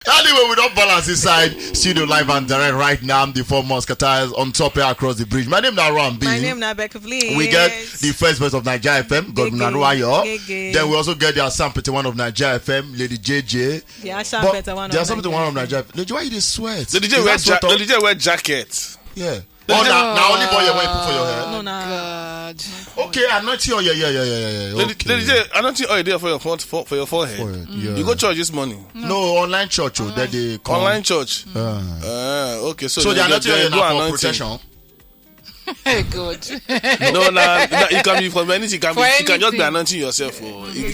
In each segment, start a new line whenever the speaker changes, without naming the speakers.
Anyway, we don't balance inside studio live and direct right now. I'm the four Musketeers on top here across the bridge. My name is Ram B.
My name is Becca Fleet.
We get the first voice of Naija FM, Godwin Aruayo. Then we also get the Assam Pete one of Naija FM, Lady JJ.
The Assam Pete one of
Naija FM. Lady, why you sweat?
The DJ wear jacket.
Yeah. Now only boy you want to put for your hair.
No,
God.
Okay, anointing oil. Yeah.
Lady DJ, anointing oil there for your forehead.
Yeah.
You go church this morning?
No, online church. That they come.
Online church. Okay, so
the anointing oil now for protection.
Hey, good.
No, you can be for anything. You can just be anointing yourself.
See,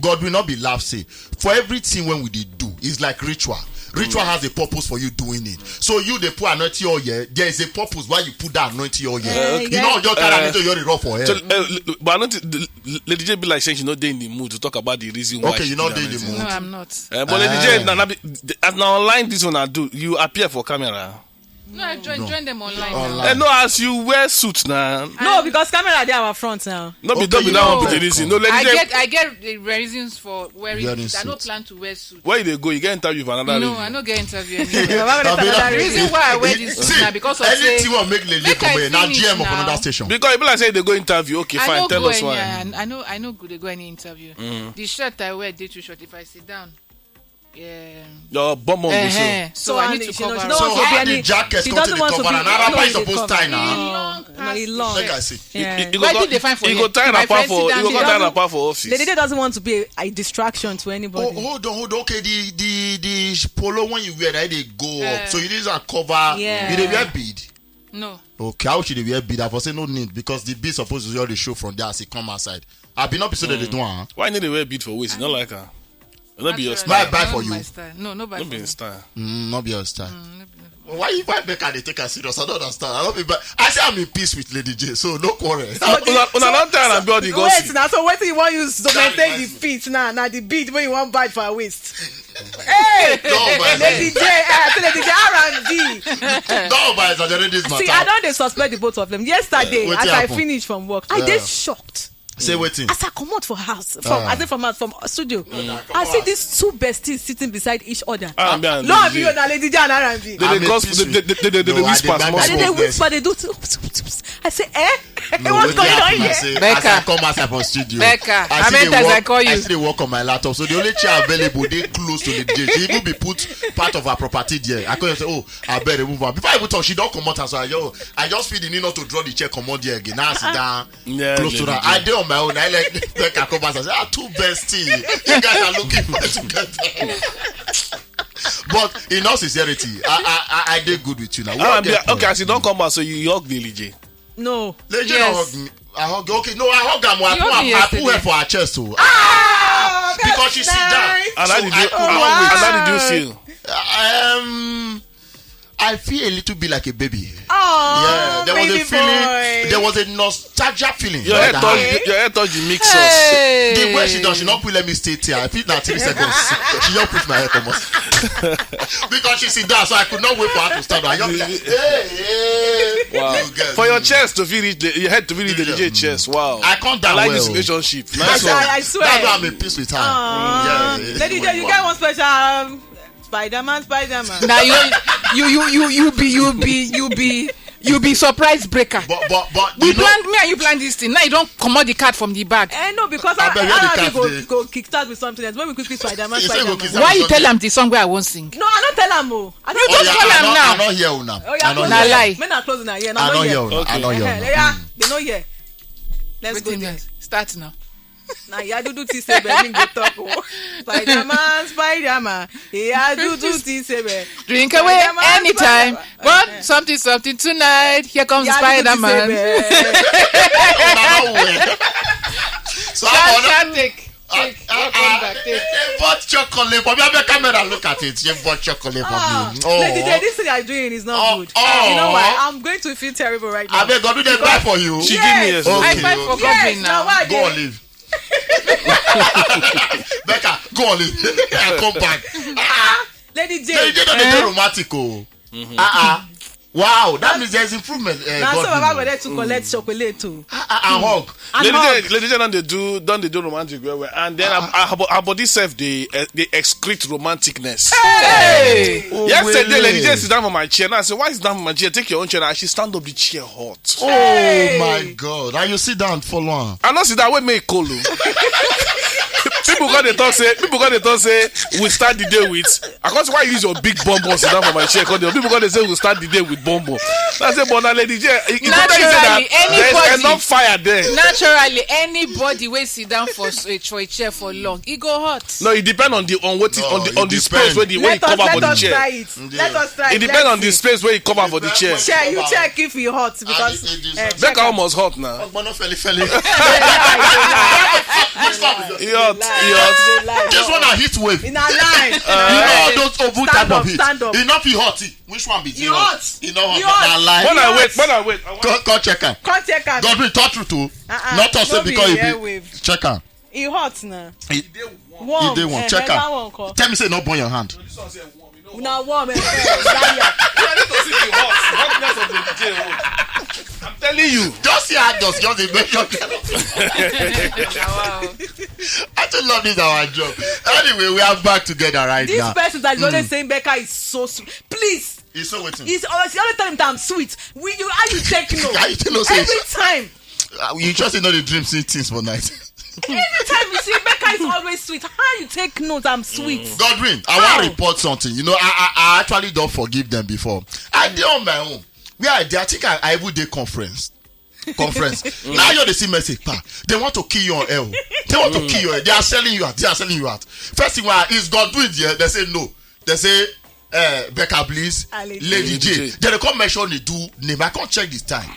God will not be laughed. See, for everything when we did do, it's like ritual. Ritual has a purpose for you doing it. So you they put anointing oil here. There is a purpose why you put that anointing oil here. You know just carry anointing oil rough for here.
But Lady J be like saying she not in the mood to talk about the reason why.
Okay, you're not in the mood.
No, I'm not.
But Lady J, now online this one I do. You appear for camera.
No, I join them online.
No, as you wear suits now.
No, because camera they are our front now.
Don't be that one with the reason. No,
I get the reasons for wearing suits. I don't plan to wear suits.
Where you go? You get interview for another reason.
No, I don't get interview anymore. The reason why I wear this suit now because of
anything will make Lady come here. Now GM of another station.
Because people like say they go interview. Okay, fine. Tell us why.
I know good they go any interview. The shirt I wear day too short. If I sit down. Yeah.
Your bum on
so I need to cover.
So how the jacket come to the cover and how are you supposed to tie now?
Long.
Like I see.
Why did they find for
you? You go tie wrapper for office.
The lady doesn't want to be a distraction to anybody.
Hold on. Okay, the polo when you wear that they go up. So you need to cover.
Yeah.
You wear bead.
No.
Okay, how should they wear bead? I for say no need because the bead supposed to already show from there as it come outside. I've been up so that they do.
Why need they wear bead for waist? Not like her. Not be your
style. Buy for you.
No, not
be your style.
Not be your style. Why Becca they take her serious? I don't understand. I say I'm in peace with Lady J, so no quarrel.
Wait, now so what do you want use to maintain the feet now? Now the beat when you want bite for a waist. Hey, Lady J, R&D.
No, but exaggerate this matter.
See, I don't suspect the both of them. Yesterday, as I finished from work, I get shocked.
Say waiting.
As I come out from studio, I see these two besties sitting beside each other. No, you and Lady J and R&B. They whisper, they do. I say, what's going on here?
Becca, I come outside from studio.
Becca, I call you.
I see they work on my laptop, so the only chair available, they close to Lady J. She even be put part of her property there. I come say, I better remove her. Before I even talk, she don't come out, so I just feel the need not to draw the chair, come on there again. Now I sit down close to her. I did on my own. I like Becca come out and say, two besties. You guys are looking for together. But in all sincerity, I did good with you now.
Okay, as you don't come out, so you hug Lady J.
No.
Lady J don't hug me. I hug. Okay, no, I hug her. I pull her for her chest too. Because she sit down.
And how did you feel?
I feel a little bit like a baby.
Oh,
yeah, there was a feeling. There was a nostalgia feeling.
Your head touched the mix sauce.
The way she does, she not let me stay here. I feel now 3 seconds. She just push my head almost. Because she sit down, so I could not wait for her to stand. I just like,
wow. For your chest to feel it, your head to feel it, the DJ chest. Wow.
I can't that
I like
well.
this relationship.
Nice one. I swear.
That's why I'm in peace with her.
Lady J, you get one special. Spider-Man.
Now you be surprise breaker.
But
me and you plan this thing. Now you don't come out the card from the bag.
No, because I go kickstart with something else. When we quickly Spider-Man.
Why you tell him the song where I won't sing?
No, I don't tell him.
You just call him now.
I don't hear now.
Now lie.
Men are closing now. Yeah,
I don't hear. I don't hear.
Yeah, they know here. Let's go there.
Start now.
Now you do this baby go talk. Spider-Man. Yeah, do this baby.
Drink away anytime. But something tonight. Here comes Spider-Man.
So take. Bought chocolate for me. I'm a camera. Look at it. You bought chocolate for me.
Lady J, this thing I'm doing is not good. You know why? I'm going to feel terrible right now.
I beg God, do they buy for you?
She give me a
I fight for Godwin now.
Go on, leave. Becca, go on, leave. I come back.
Lady J.
Lady J, don't be romantic. Wow, that means there's improvement.
Now so Baba go there to collect chocolate too.
And hug.
Lady J don't they do romantic well, and then her body self they excrete romanticness.
Hey!
Yesterday, Lady J sit down for my chair. And I said, "Why is down for my chair? Take your own chair." And she stand up the chair hot.
Oh my God! And you sit down for long.
I not sit down. Wait, make cold. People got the talk say we start the day with. I can't see why you use your big bum sit down for my chair. Because people got to say we start the day with bombo. I say, but now Lady J,
naturally,
there's enough fire there.
Naturally, anybody will sit down for a chair for long, it go hot.
No, it depends on the space where you cover for the chair.
Let us try it.
It depends on the space where you cover for the chair.
You check if it hot because
Becca almost hot now.
This one a heat wave.
In a line.
All those oval type of heat.
Stand up.
Enough be hot. Which one be
hot?
When
I wait.
Go check her.
Come check her.
God will talk through too. Not us because you be check her.
It hot now.
It dey warm. Check her. Tell me say not burn your hand.
Now warm.
I'm telling you.
Just see how just the measure. I just love this our job. Anyway, we are back together right now.
This person that is always saying Becca is so sweet. Please.
He's so waiting.
He's always telling me that I'm sweet. How you take note?
How you tell us
every time.
You just know the dream see things for night.
Every time you see Becca is always sweet. How you take note? I'm sweet.
Godwin, I want to report something. You know, I actually don't forgive them before. I did on my own. I think I even did conference. Now you're the same message. They want to kill you on L. They want to kill you. They are selling you out. First thing is Godwin there. They say no. They say Becca please, Lady J. They come mention they do name. I can't check this time.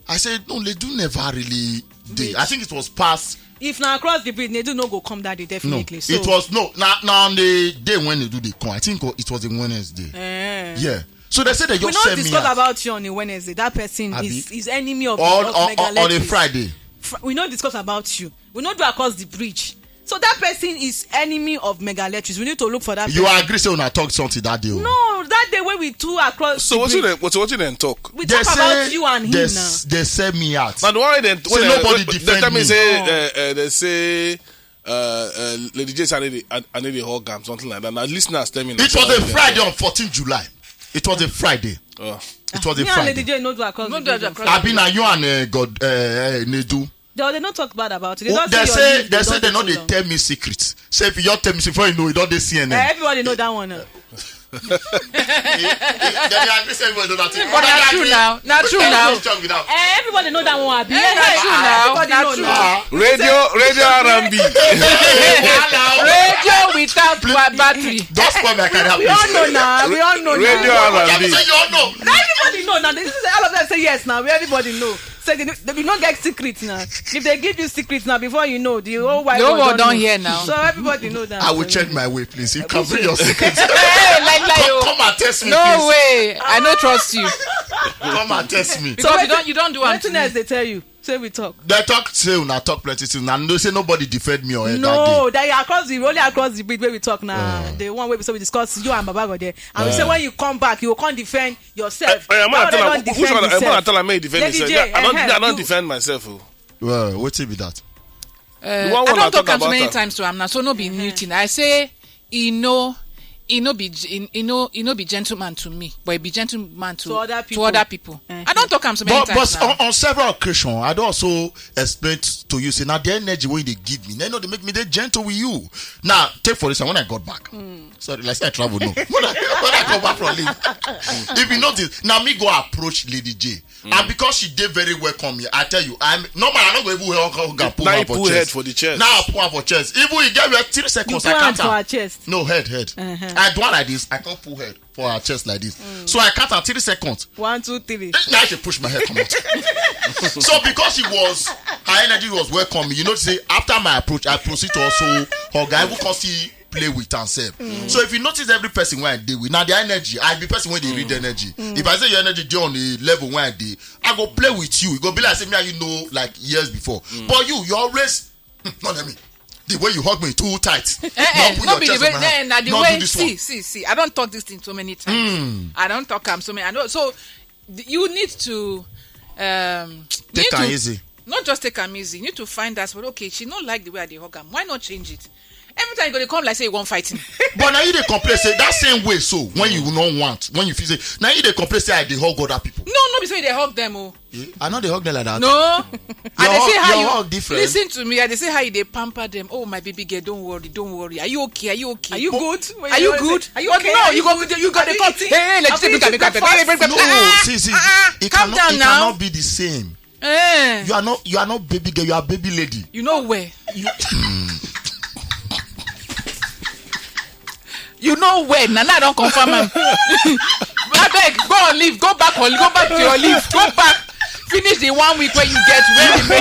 I said no, they do never really did. I think it was past.
If now across the bridge, they do not go come that day definitely.
No,
so.
it was no. Now on the day when they do the come, I think it was a Wednesday. Yeah. So they said they just send me.
We don't discuss about you on a Wednesday. That person is enemy of
on a Friday.
We don't discuss about you. We don't do across the bridge. So that person is enemy of Megalectrics. We need to look for that.
You
person.
Agree? Say when I talk something that day.
No, that day when we two across.
So what you then talk?
We talk about you and him now.
They send me out.
Now the one then
when nobody defend me.
They say Lady J I need a hug or something like that. Now listeners tell me.
It was a Friday on 14th July. It was a Friday. It was a Friday.
Lady J knows across.
I've been you and God Nedu.
They don't talk bad about it.
They say they know they tell me secrets. Say if you tell me before you know it, don't they CNN.
Everybody know that one.
They agree say everybody know that thing.
But not true now. Not true now.
Everybody know that one.
Not true now.
Radio R&B.
Radio without battery.
Don't spoil my career.
We all know now.
Radio R&B.
You all know.
Everybody know now. All of them say yes now. Everybody know. So they will not get secrets now. If they give you secrets now, before you know, the whole wide world
don't hear now.
So everybody know that.
I will check my way, please. You can bring your secrets. Come and test me,
no
please.
way. I don't trust you.
Come and test me.
Because you don't do anything.
Nothing else they tell you. Say we talk.
They talk still, now talk plenty still. Now they say nobody defend me or
no, they are only across the bridge where we talk now. The one where we discuss you and Baba go there. And we say when you come back, you can't defend yourself.
I'm not telling me defend myself. I don't defend myself.
Well, what's it be that?
I don't talk so many times to him now, so no be new thing. I say he no be gentleman to me, but he be gentleman to other people. I don't talk him so many times.
But on several occasions, I don't also explain to you, say now the energy when they give me, they know they make me they gentle with you. Now, take for instance, when I got back. Sorry, let's say I travel no. when I come back from leave. If you notice, now me go approach Lady J. And because she did very welcome me, I tell you, I'm not going to pull her for chest.
For the chest.
Now I pull her for chest. Even you get me 3 seconds, I can't.
For her chest.
No, head. I do one like this. I can't pull head for her chest like this. So I count her 3 seconds.
1, 2, 3.
Now she push my head come out. So because her energy was welcoming, you know, say after my approach, I proceed to also her guy who can see play with herself. So if you notice every person where I deal with, now the energy, I be person when they read the energy. If I say your energy dey on the level where I dey, I go play with you. It go be like say me and you know like years before. But you always not let me. The way you hug me too tight.
Not be the way. See. I don't talk this thing so many times. I don't talk so many. I know. So you need to
take her easy.
Not just take her easy. You need to find out. But okay, she don't like the way I dey hug am. Why not change it? Every time you go to come like say you want fighting.
But now you dey complain say that same way. So when you don't want, when you feel say now you dey complain say I dey hug other people.
No, be say they hug them. Oh,
I know they hug them like that.
no. And they say how you
hug different.
listen to me. And they say how you dey pamper them. Oh, my baby girl, don't worry. Are you okay? Are you okay?
Are you good?
Are you good?
Are you
But
okay?
no, you got the cut. Hey, let's take a
No, see, it
calm
cannot,
down
it
now.
cannot be the same.
Eh.
You are not baby girl. You are baby lady.
You know where? You know where? Nana, I don't confirm him. I beg, go on leave. Go back to your leave. Go back. Finish the 1 week where you get ready. Go.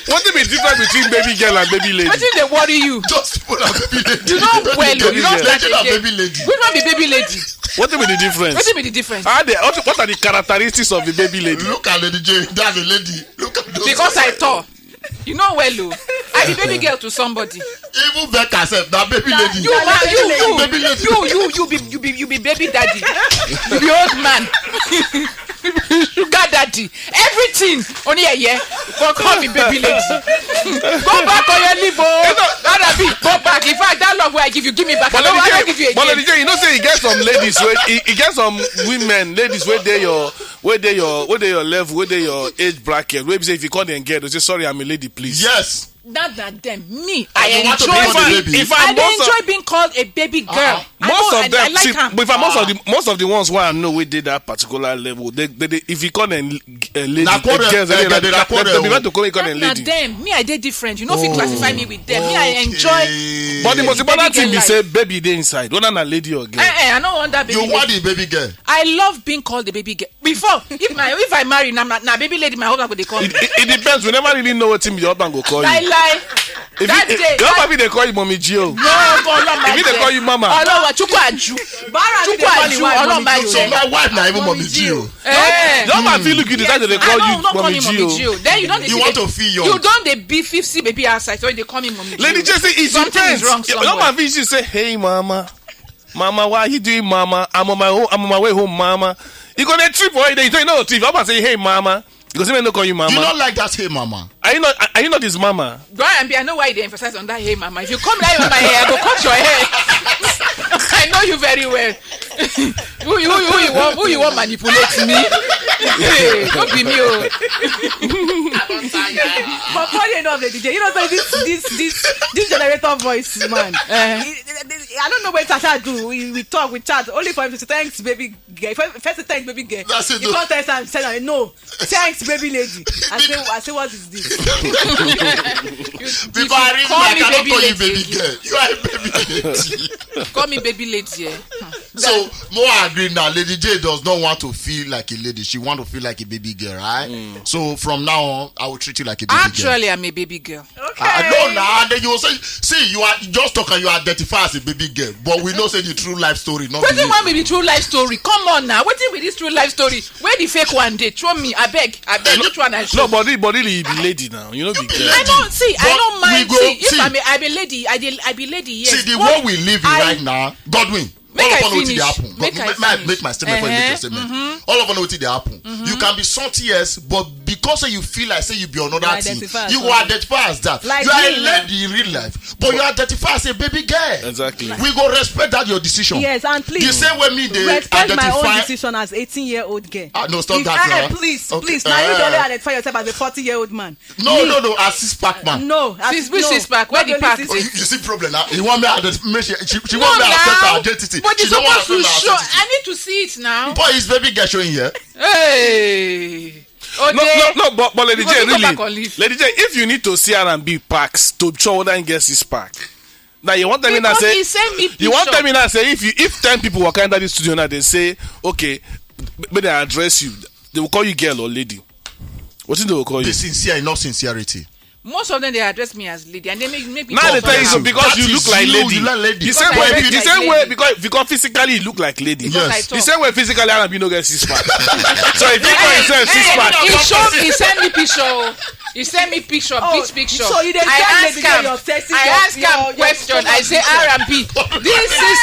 What is the difference between baby girl and baby lady?
What if they worry you?
Just people are baby lady.
You know well, you don't start again.
Baby lady.
Which one be baby lady?
What is the difference?
What be the difference?
What are the characteristics of the baby lady?
Look at Lady J. That's the lady. Look at those.
Because I thought. You know well, Lou. I be baby girl to somebody.
Even Becca said that baby lady.
You be baby daddy. You be old man. Sugar daddy. Everything. Only a year. But call me baby lady. Go back on your leave. Go back. In fact, that love where I give me back.
But
I give you again.
Lady J, you know say you get some ladies you get some women, ladies where they your level, where they your age bracket. Where say if you call them girl, they say sorry, I'm a lady, please.
Yes.
Not that them. Me,
I want to be the baby.
I enjoy being called a baby girl.
Most of them,
I like
see,
them.
but most of the ones where I know we did that particular level, they if you call them lady, girls, they want to call them
Not
lady.
them. Me, I did different. You know, if you classify me with them, me, I enjoy.
But the most important thing
girl
be say baby they inside, whether na lady or girl.
I don't want that baby.
You want the baby girl.
I love being called the baby girl. Before, if I marry, now baby lady, my husband would call me.
It depends. We never really know what team your husband go call you.
Lie. That day.
Your husband they call you mommy Gio.
No, if
they call you mama.
So my wife now even mommy Gio.
Your husband feel look you decide they call you mommy Gio.
Then you don't.
You want to feel young.
You don't the B50 baby outside, so they call me mommy Gio.
Lady just say it depends. Your husband feel you say hey mama, why are you doing mama? I'm on my way home, mama. You gonna trip or you don't know trip. Your husband say hey mama. Because he may not call you mama.
You don't like that hey mama.
Are you not his mama?
Go and be. I know why they emphasize on that hey mama. If you come down on my hair, I go cut your hair. I know you very well. Who you want manipulate me? Hey, don't be me.
But funny enough, Lady J, you know this generator voice, man. I don't know what Tasha do. We talk, we chat, only for him to say thanks, baby girl. First say thanks, baby girl.
That's it.
You can't tell him, say no. Thanks, baby lady. I say what is this?
Before I read I cannot call you baby girl. You are a baby lady.
Call me baby lady. Yeah.
So more agree now. Lady J does not want to feel like a lady. She want to feel like a baby girl, right? So from now on, I will treat you like a baby girl.
Actually, I'm a baby girl.
Okay.
No, nah. Then you will say, see, you are just talking. You identify as a baby girl, but we know say the true life story. Not
what do you want with the true life story? Come on now. What with this true life story? Where the fake one dey? Show me. I beg. Which one I show?
No, but really be lady now. You know, be girl.
I don't see. I don't mind. If I be lady, I be lady. Yes.
See the world we live in right now, Godwin.
Make
all
I
of us know
finish.
make my statement before you make your statement. All of us know what they happen. You can be something else, but because you feel like say you be another thing, you will identify as that.
Like
you are a lady in real life, but you identify as a baby girl.
Exactly.
We go respect that your decision.
Yes, and please.
The same way me they
respect
identify
my own decision as 18-year-old girl.
No, stop that.
Please,
Okay.
please. Now you don't identify yourself as a 40-year-old man.
No, as this pack man.
No,
which is pack? Where the pack?
You see problem now. You want me to make she want me to accept her identity.
But
she don't want to
show. I need to see it now.
Boy, is baby girl showing here?
Hey.
No, but Lady J,
really.
Lady J, if you need to see R&B packs to show whether he gets his pack. Now you want them in and say you want them in and say if 10 people walk into the studio now they say okay, but they address you, they will call you girl or lady. What do they will call you?
The sincere, not sincerity.
Most of them they address me as lady, and they make me.
Now they tell you so because you look like lady.
The
same way because physically you look like lady.
Yes.
The same way physically R&B no get six pack. So if you call yourself six pack,
he send me picture. He send me picture, beach picture.
So you
I ask him question. I say R&B. This is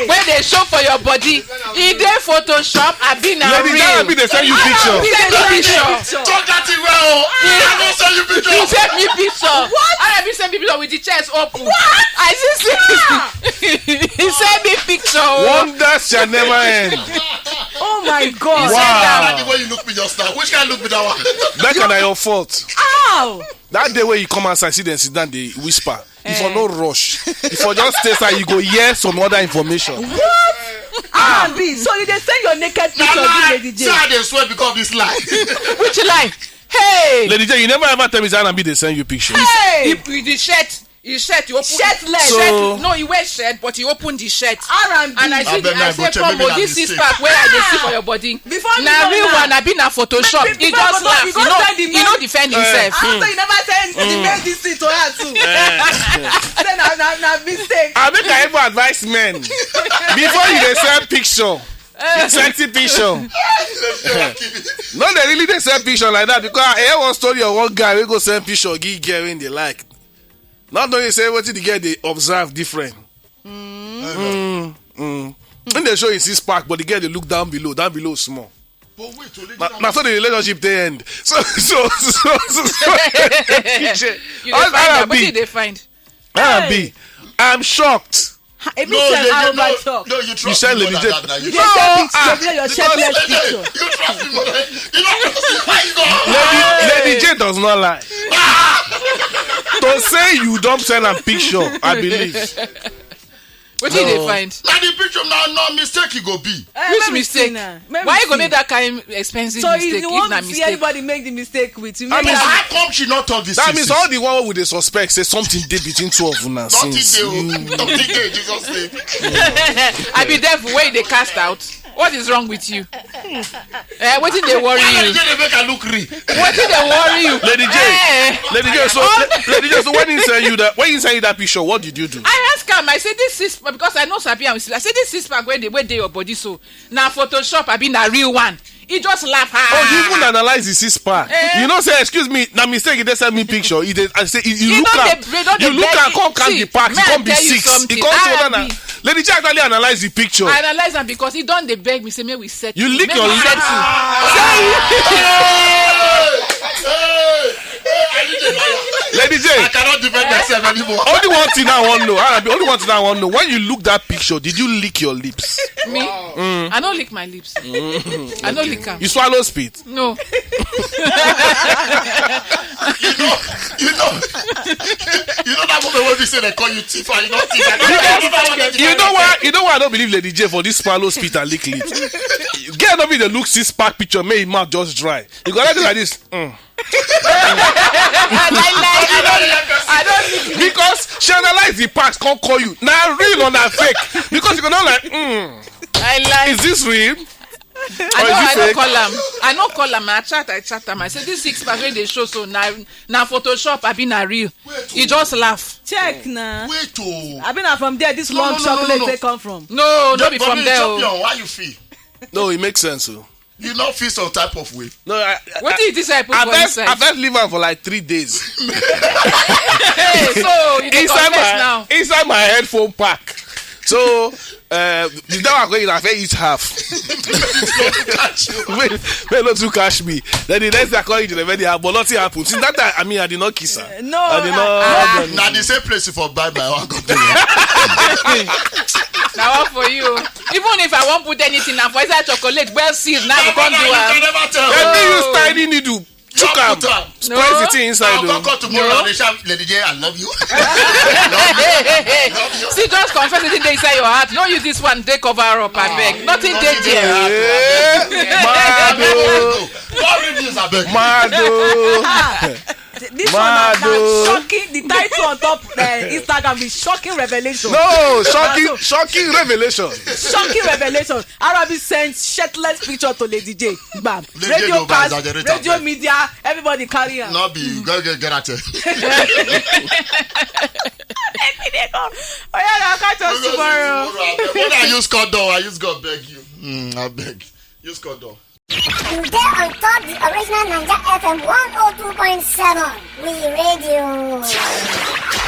when they show for your body. He dey Photoshop. I been a real.
R&B they send you picture.
He send me picture.
Talk that thing well. I send you picture.
He send me picture. What? R&B send me picture with the chest open. What? I see. He send me picture.
Wonders shall never end.
Oh my God!
Wow.
The way you look me just now. Which kind look me that one?
That kind of your fault.
Ow!
That day when you come outside, see them sit down, they whisper. If you no rush, if you just stay aside, you go hear some other information.
What? R&B. So you dey send your naked picture to Lady J.
See how they swear because of this lie.
Which lie? Hey!
Lady J, you never ever tell me that R&B they send you pictures.
Hey! With the shirt. His shirt, you open
shirtless.
No, he wears shirt, but he opened the shirt.
R&B.
And I say, come on, this is part where I dey see for your body. Now real one, I been a Photoshop. He just laugh. He no defend himself.
After you never send the mail this thing to her too. Then na mistake.
I make I ever advise men before you dey send picture. Sexy picture. No, they really they send picture like that because I hear one story of one guy we go send picture give girl when they like. Not knowing say what the girl they observe different. When they show you 6 pack, but the girl they look down below small.
But wait,
now so the relationship they end. So
you find what did they find?
R&B. I'm shocked.
No,
you trust me more than that.
You just send picture, your shirtless picture.
You trust me more than that. You don't trust me.
Lady J does not lie. To say you don't send a picture, I believe.
What did they find?
Now the picture now no mistake it go be.
Which mistake? Why you go make that kind of expensive mistake?
So you won't see anybody make the mistake with you.
I mean, how come she not talk this?
That means all the one with the suspect say something dey between two of una.
Nothing dey, Jesus name.
I be there for where they cast out. What is wrong with you? What did they worry you?
They make her look real.
What did they worry you?
Lady J, so when he send you that picture, what did you do?
I ask him, I say this is because I know Sabi, I say this is pack where they your body so now Photoshop I been a real one. He just laugh.
You even analyze the 6 pack. You know, say excuse me, now mistake. They send me picture. I say you look at come count the pack. It can't be 6. It can't. Lady J actually analyze the picture.
I analyze them because he don't. They beg me say, "May we set
you lick your lips." Lady J,
I cannot defend myself anymore.
Only one thing I want to know. When you look that picture, did you lick your lips?
Me? I don't lick my lips. I don't lick them.
You swallow spit?
No.
You know that moment when we say they call you thief and you not thief.
You know why I don't believe Lady J for this swallow spit and lick lips. Get not be the look 6 pack picture, make his mouth just dry. You got to like this.
I don't
because she analyze the packs, can't call you now real or not fake because you gonna like is this real?
I don't call them. I chat them. I say this 6 pack when they show so now Photoshop I been a real. He just laugh.
Check now.
Wait oh.
I been from there. This long chocolate they come from.
No, don't be from there.
Why you feel?
No, it makes sense.
You not feel some type of way.
No,
what did you say? I
first leave her for like 3 days.
Hey, so you
inside my headphone pack. So the day I'm going, I first eat half. Wait, not to catch me. Then the next day I call you to the wedding, but nothing happened. Since that time, I did not kiss her.
No,
I did not.
Now the same place for buy my one.
Now what for you? Even if I won't put anything now for inside chocolate, well sealed, now you can't do it.
You can never tell.
Let me use tiny needle. Chook am. Spread the thing inside.
I'll come tomorrow. Lady J, I love you.
See, just confess it inside your heart. No use this one, they cover up, I beg. Nothing they there.
Mado.
This one now shocking. The title on top Instagram is shocking revelation.
No, shocking revelation.
Shocking revelation. R&B sends shirtless picture to Lady J. Bam. Radio cast, radio media, everybody carry her.
No be, get at it.
Oh yeah, I'll catch us tomorrow.
When I use condom, I use God beg you. I beg. Use condom.
You there on top the original Naija FM 102.7. We radio.